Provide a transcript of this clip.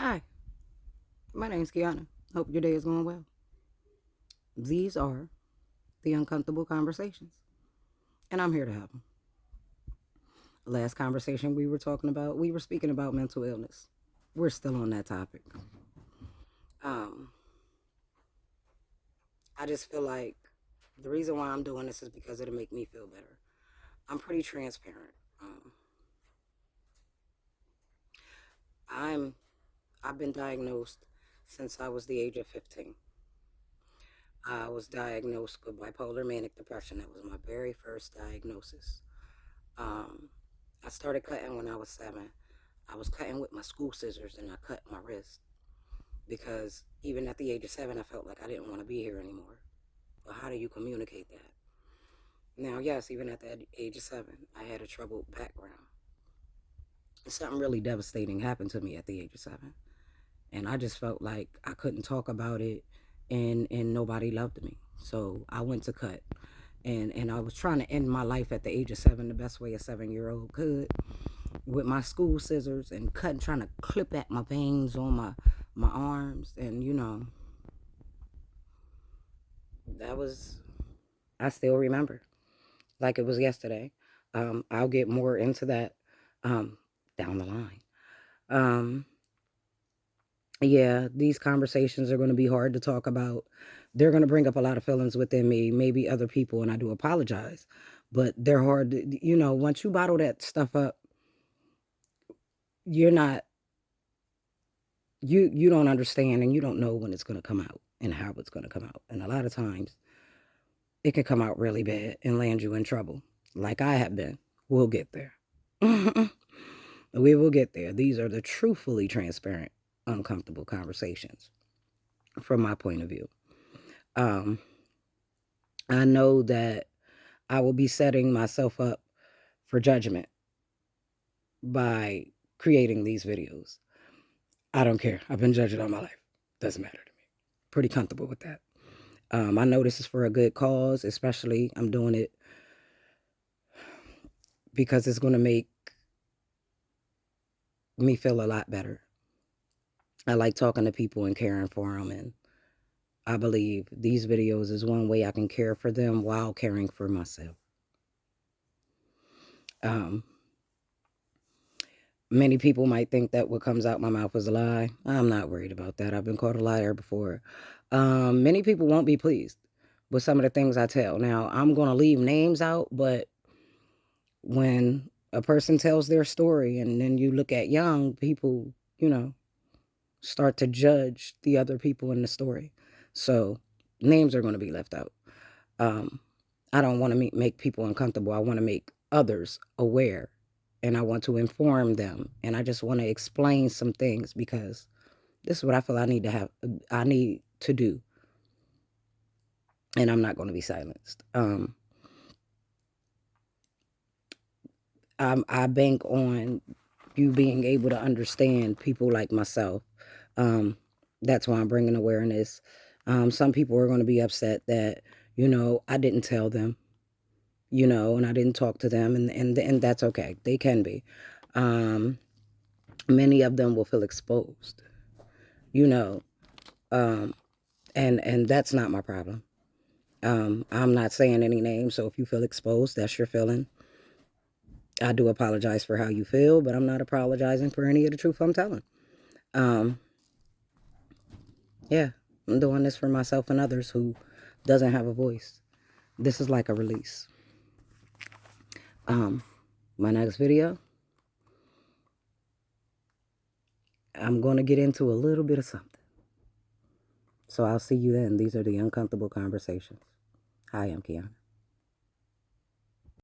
Hi, my name's Kiana. Hope your day is going well. These are the uncomfortable conversations, and I'm here to help them. Last conversation we were speaking about mental illness. We're still on that topic. Um, I just feel like the reason why I'm doing this is because it'll make me feel better. I'm pretty transparent. I'm I've been diagnosed since I was the age of 15. I was diagnosed with bipolar manic depression. That was my very first diagnosis. Um, I started cutting when I was 7. I was cutting with my school scissors and I cut my wrist because even at the age of 7, I felt like I didn't want to be here anymore. But how do you communicate that? Now, yes, even at that age of 7, I had a troubled background. Something really devastating happened to me at the age of 7. And I just felt like I couldn't talk about it and nobody loved me. So I went to cut. And I was trying to end my life at the age of 7 the best way a 7-year-old could with my school scissors and cutting, trying to clip at my veins on my arms. And that was, I still remember like it was yesterday. I'll get more into that um, down the line. Um, yeah, these conversations are going to be hard to talk about. They're going to bring up a lot of feelings within me, maybe other people, and I do apologize. But they're hard once you bottle that stuff up, you're not, you don't understand and you don't know when it's going to come out and how it's going to come out. And a lot of times it can come out really bad and land you in trouble, like I have been. We'll get there. We will get there. These are the truthfully transparent, uncomfortable conversations from my point of view. Um, I know that I will be setting myself up for judgment by creating these videos. I don't care. I've been judged all my life. Doesn't matter to me. Pretty comfortable with that. I know this is for a good cause, especially I'm doing it because it's going to make me feel a lot better. I like talking to people and caring for them, and I believe these videos is one way I can care for them while caring for myself. Um, Many people might think that what comes out my mouth is a lie. I'm not worried about that. I've been called a liar before. Many people won't be pleased with some of the things I tell. Now, I'm going to leave names out, but when a person tells their story and then you look at young people, start to judge the other people in the story. So names are going to be left out. Um, I don't want to make people uncomfortable. I want to make others aware and I want to inform them. And I just want to explain some things because this is what I feel I need to do. And I'm not going to be silenced. I bank on you being able to understand people like myself. Um, that's why I'm bringing awareness. Some people are going to be upset that, I didn't tell them, and I didn't talk to them, and that's okay. They can be. Um, Many of them will feel exposed, you know, um, and that's not my problem. I'm not saying any names, so if you feel exposed, that's your feeling. I do apologize for how you feel, but I'm not apologizing for any of the truth I'm telling. Um, yeah, I'm doing this for myself and others who doesn't have a voice. This is like a release. Um, my next video, I'm going to get into a little bit of something. So I'll see you then. These are the uncomfortable conversations. Hi, I'm Kiana.